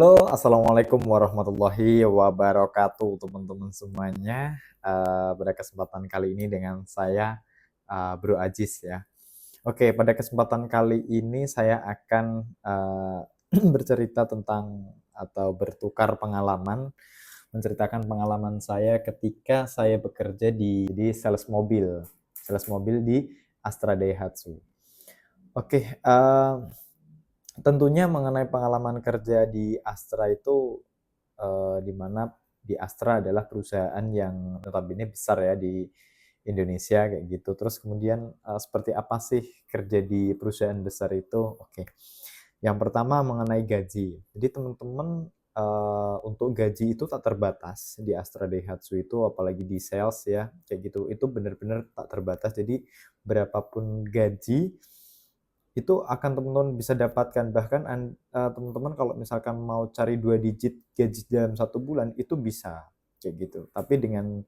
Halo, assalamualaikum warahmatullahi wabarakatuh, teman-teman semuanya. Pada kesempatan kali ini dengan saya, Bro Ajis ya. Oke, pada kesempatan kali ini saya akan bercerita tentang atau bertukar pengalaman, menceritakan pengalaman saya ketika saya bekerja di sales mobil di Astra Daihatsu. Oke, tentunya mengenai pengalaman kerja di Astra itu, di mana di Astra adalah perusahaan yang notabene besar ya di Indonesia kayak gitu. Terus kemudian, seperti apa sih kerja di perusahaan besar itu? Oke, yang pertama mengenai gaji. Jadi teman-teman, untuk gaji itu tak terbatas di Astra Daihatsu itu, apalagi di sales ya, kayak gitu. Itu benar-benar tak terbatas. Jadi berapapun gaji itu akan teman-teman bisa dapatkan. Bahkan teman-teman kalau misalkan mau cari 2 digit gaji dalam 1 bulan itu bisa, kayak gitu. Tapi dengan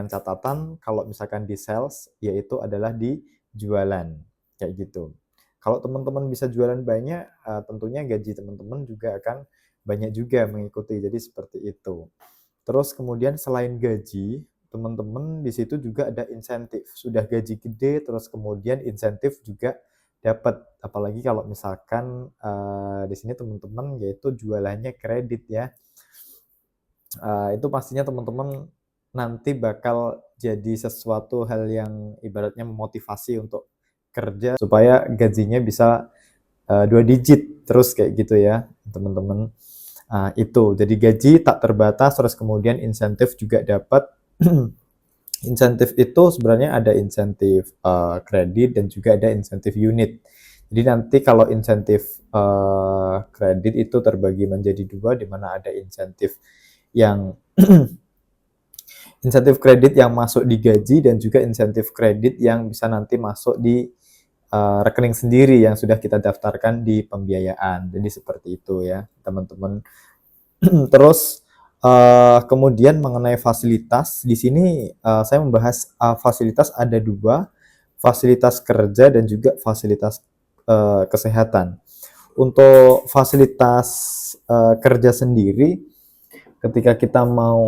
catatan kalau misalkan di sales, yaitu adalah di jualan, kayak gitu. Kalau teman-teman bisa jualan banyak, tentunya gaji teman-teman juga akan banyak juga mengikuti, jadi seperti itu. Terus kemudian selain gaji, teman-teman di situ juga ada insentif. Sudah gaji gede, terus kemudian insentif juga dapat. Apalagi kalau misalkan di sini teman-teman yaitu jualannya kredit ya. Itu pastinya teman-teman nanti bakal jadi sesuatu hal yang ibaratnya memotivasi untuk kerja supaya gajinya bisa 2 digit terus kayak gitu ya, teman-teman. Itu. Jadi gaji tak terbatas, terus kemudian insentif juga dapat. Insentif itu sebenarnya ada insentif kredit dan juga ada insentif unit. Jadi nanti kalau insentif kredit itu terbagi menjadi dua, di mana ada insentif yang insentif kredit yang masuk di gaji dan juga insentif kredit yang bisa nanti masuk di rekening sendiri yang sudah kita daftarkan di pembiayaan. Jadi seperti itu ya, teman-teman. Terus kemudian mengenai fasilitas, di sini saya membahas fasilitas ada dua, fasilitas kerja dan juga fasilitas kesehatan. Untuk fasilitas kerja sendiri, ketika kita mau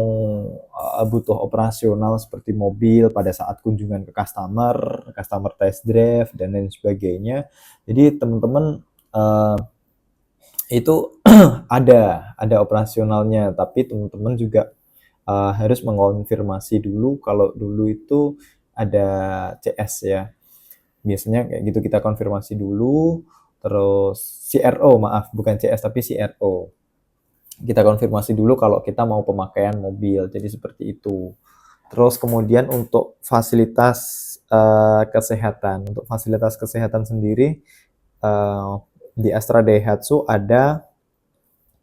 butuh operasional seperti mobil pada saat kunjungan ke customer test drive dan lain sebagainya. Jadi teman-teman itu ada operasionalnya, tapi teman-teman juga harus mengonfirmasi dulu kalau dulu itu ada CS ya. Biasanya kayak gitu kita konfirmasi dulu, terus CRO, maaf bukan CS tapi CRO. Kita konfirmasi dulu kalau kita mau pemakaian mobil, jadi seperti itu. Terus kemudian untuk fasilitas kesehatan, untuk fasilitas kesehatan sendiri di Astra Daihatsu ada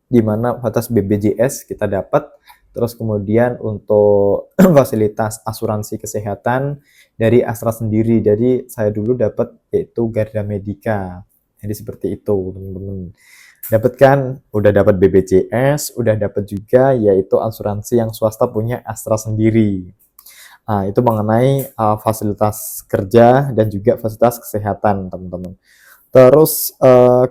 di mana batas BPJS kita dapat. Terus kemudian untuk fasilitas asuransi kesehatan dari Astra sendiri. Jadi saya dulu dapat yaitu Garda Medica. Jadi seperti itu, teman-teman. Dapat kan, udah dapat BPJS, udah dapat juga yaitu asuransi yang swasta punya Astra sendiri. Nah, itu mengenai fasilitas kerja dan juga fasilitas kesehatan, teman-teman. Terus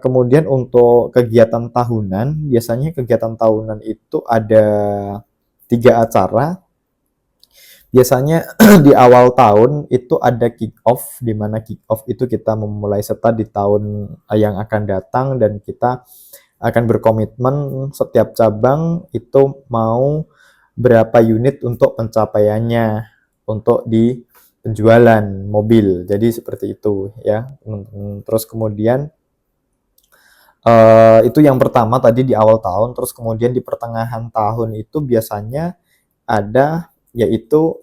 kemudian untuk kegiatan tahunan, biasanya kegiatan tahunan itu ada 3 acara. Biasanya di awal tahun itu ada kick off, di mana kick off itu kita memulai start di tahun yang akan datang dan kita akan berkomitmen setiap cabang itu mau berapa unit untuk pencapaiannya untuk di penjualan mobil. Jadi seperti itu ya. Terus kemudian itu yang pertama tadi di awal tahun. Terus kemudian di pertengahan tahun itu biasanya ada yaitu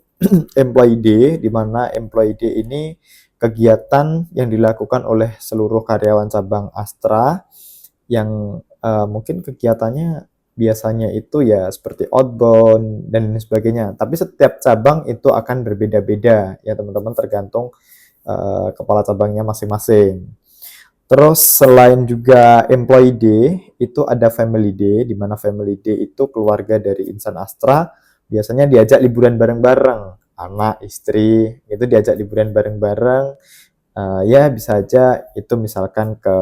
Employee Day, di mana Employee Day ini kegiatan yang dilakukan oleh seluruh karyawan cabang Astra yang mungkin kegiatannya biasanya itu ya seperti outbound dan sebagainya. Tapi setiap cabang itu akan berbeda-beda ya teman-teman, tergantung kepala cabangnya masing-masing. Terus selain juga Employee Day, itu ada Family Day, di mana Family Day itu keluarga dari insan Astra biasanya diajak liburan bareng-bareng. Anak, istri, itu diajak liburan bareng-bareng. Ya bisa aja itu misalkan ke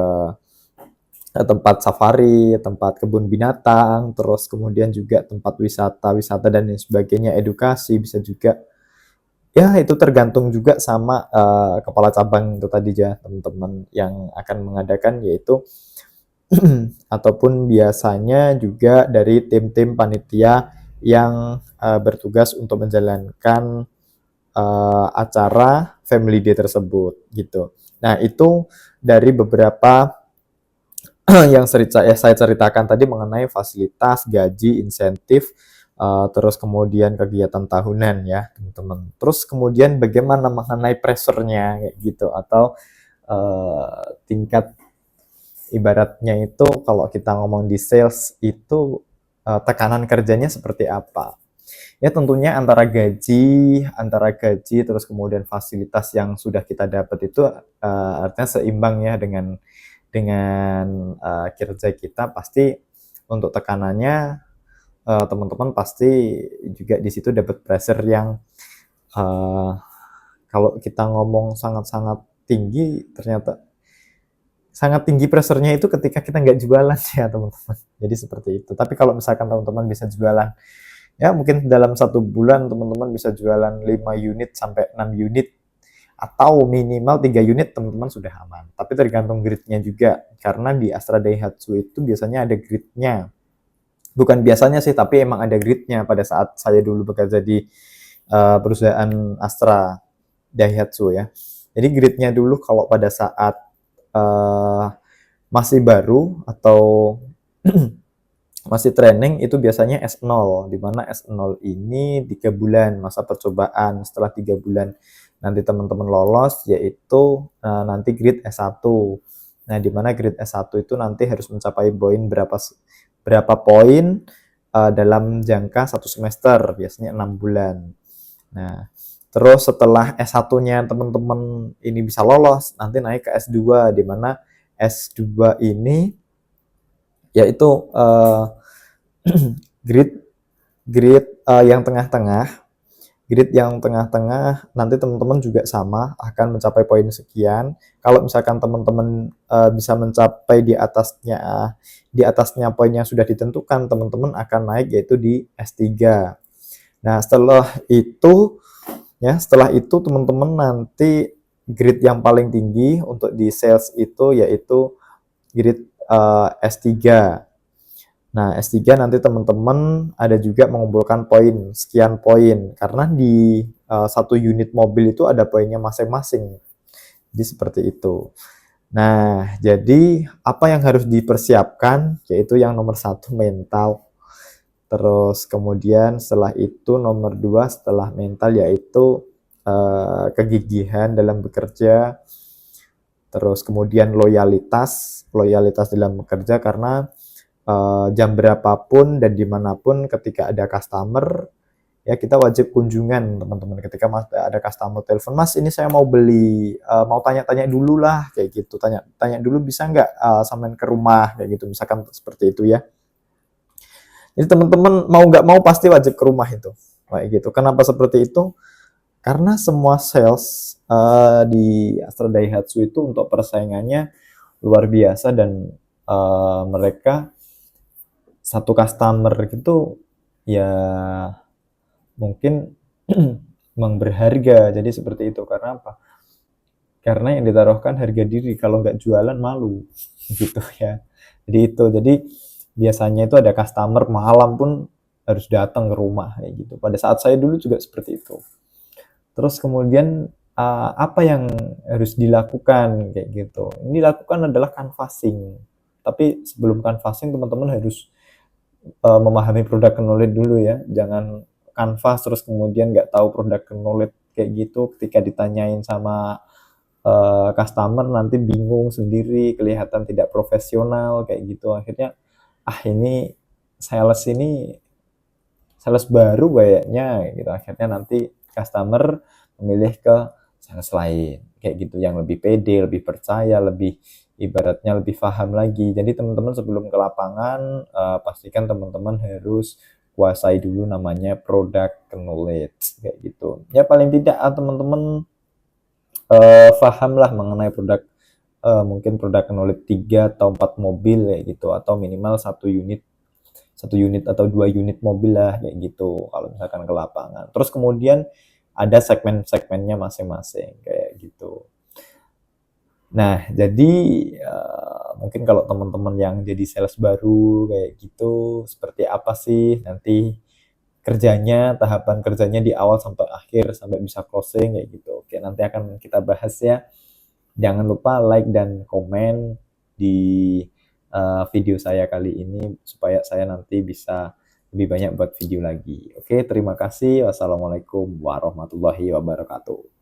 tempat safari, tempat kebun binatang, terus kemudian juga tempat wisata-wisata dan lain sebagainya, edukasi bisa juga. Ya, itu tergantung juga sama kepala cabang itu tadi ya, teman-teman yang akan mengadakan, yaitu ataupun biasanya juga dari tim-tim panitia yang bertugas untuk menjalankan acara family day tersebut gitu. Nah, itu dari beberapa yang saya ceritakan tadi mengenai fasilitas, gaji, insentif, terus kemudian kegiatan tahunan ya, teman-teman. Terus kemudian bagaimana mengenai pressure-nya kayak gitu, atau tingkat ibaratnya itu kalau kita ngomong di sales itu tekanan kerjanya seperti apa. Ya tentunya antara gaji terus kemudian fasilitas yang sudah kita dapat itu artinya seimbang ya dengan kinerja kita, pasti untuk tekanannya teman-teman pasti juga di situ dapat pressure yang uh, kalau kita ngomong sangat-sangat tinggi, ternyata sangat tinggi pressure-nya itu ketika kita nggak jualan ya teman-teman. Jadi seperti itu. Tapi kalau misalkan teman-teman bisa jualan, ya mungkin dalam 1 bulan teman-teman bisa jualan 5 unit sampai 6 unit, atau minimal 3 unit, teman-teman sudah aman. Tapi tergantung gridnya juga, karena di Astra Daihatsu itu biasanya ada gridnya. Bukan biasanya sih, tapi emang ada gridnya pada saat saya dulu bekerja di perusahaan Astra Daihatsu ya. Jadi gridnya dulu kalau pada saat uh, masih baru atau masih training itu biasanya S0, di mana S0 ini 3 bulan masa percobaan. Setelah 3 bulan nanti teman-teman lolos, yaitu nanti grade S1. Nah, di mana grade S1 itu nanti harus mencapai poin berapa poin dalam jangka 1 semester, biasanya 6 bulan. Nah, terus setelah S1-nya teman-teman ini bisa lolos, nanti naik ke S2, di mana S2 ini yaitu grid grid yang tengah-tengah. Grid yang tengah-tengah nanti teman-teman juga sama akan mencapai poin sekian. Kalau misalkan teman-teman bisa mencapai di atasnya poin yang sudah ditentukan, teman-teman akan naik yaitu di S3. Nah, setelah itu teman-teman nanti grid yang paling tinggi untuk di sales itu yaitu grid S3. Nah, S3 nanti teman-teman ada juga mengumpulkan poin, sekian poin. Karena di 1 unit mobil itu ada poinnya masing-masing. Jadi seperti itu. Nah, jadi apa yang harus dipersiapkan? Yaitu yang nomor 1 mental. Terus kemudian setelah itu nomor 2 setelah mental yaitu kegigihan dalam bekerja. Terus kemudian loyalitas dalam bekerja, karena jam berapapun dan dimanapun ketika ada customer ya kita wajib kunjungan teman-teman. Ketika ada customer telepon, mas ini saya mau beli, mau tanya-tanya dulu lah kayak gitu, tanya dulu bisa nggak sampean ke rumah kayak gitu, misalkan seperti itu ya. Jadi teman-teman mau nggak mau pasti wajib ke rumah itu kayak gitu. Kenapa seperti itu? Karena semua sales di Astra Daihatsu itu untuk persaingannya luar biasa, dan mereka satu customer gitu ya mungkin memang berharga. Jadi seperti itu. Karena apa? Karena yang ditaruhkan harga diri, kalau nggak jualan malu gitu ya. Jadi itu. Jadi biasanya itu ada customer malam pun harus datang ke rumah kayak gitu. Pada saat saya dulu juga seperti itu. Terus kemudian apa yang harus dilakukan kayak gitu. Ini dilakukan adalah canvassing. Tapi sebelum canvassing teman-teman harus memahami produk knowledge dulu ya. Jangan canvas terus kemudian nggak tahu produk knowledge kayak gitu, ketika ditanyain sama customer nanti bingung sendiri, kelihatan tidak profesional kayak gitu. Akhirnya ini sales baru kayaknya gitu. Akhirnya nanti customer memilih ke sales lain kayak gitu, yang lebih pede, lebih percaya, lebih ibaratnya lebih paham lagi. Jadi teman-teman sebelum ke lapangan pastikan teman-teman harus kuasai dulu namanya product knowledge kayak gitu. Ya paling tidak teman-teman paham lah mengenai produk mungkin produk knowledge 3 atau 4 mobil kayak gitu, atau minimal satu unit atau 2 unit mobil lah kayak gitu kalau misalkan ke lapangan. Terus kemudian ada segmen-segmennya masing-masing kayak gitu. Nah, jadi mungkin kalau teman-teman yang jadi sales baru kayak gitu, seperti apa sih nanti kerjanya, tahapan kerjanya di awal sampai akhir sampai bisa closing kayak gitu. Oke, nanti akan kita bahas ya. Jangan lupa like dan komen di video saya kali ini supaya saya nanti bisa lebih banyak buat video lagi. Oke, terima kasih. Wassalamualaikum warahmatullahi wabarakatuh.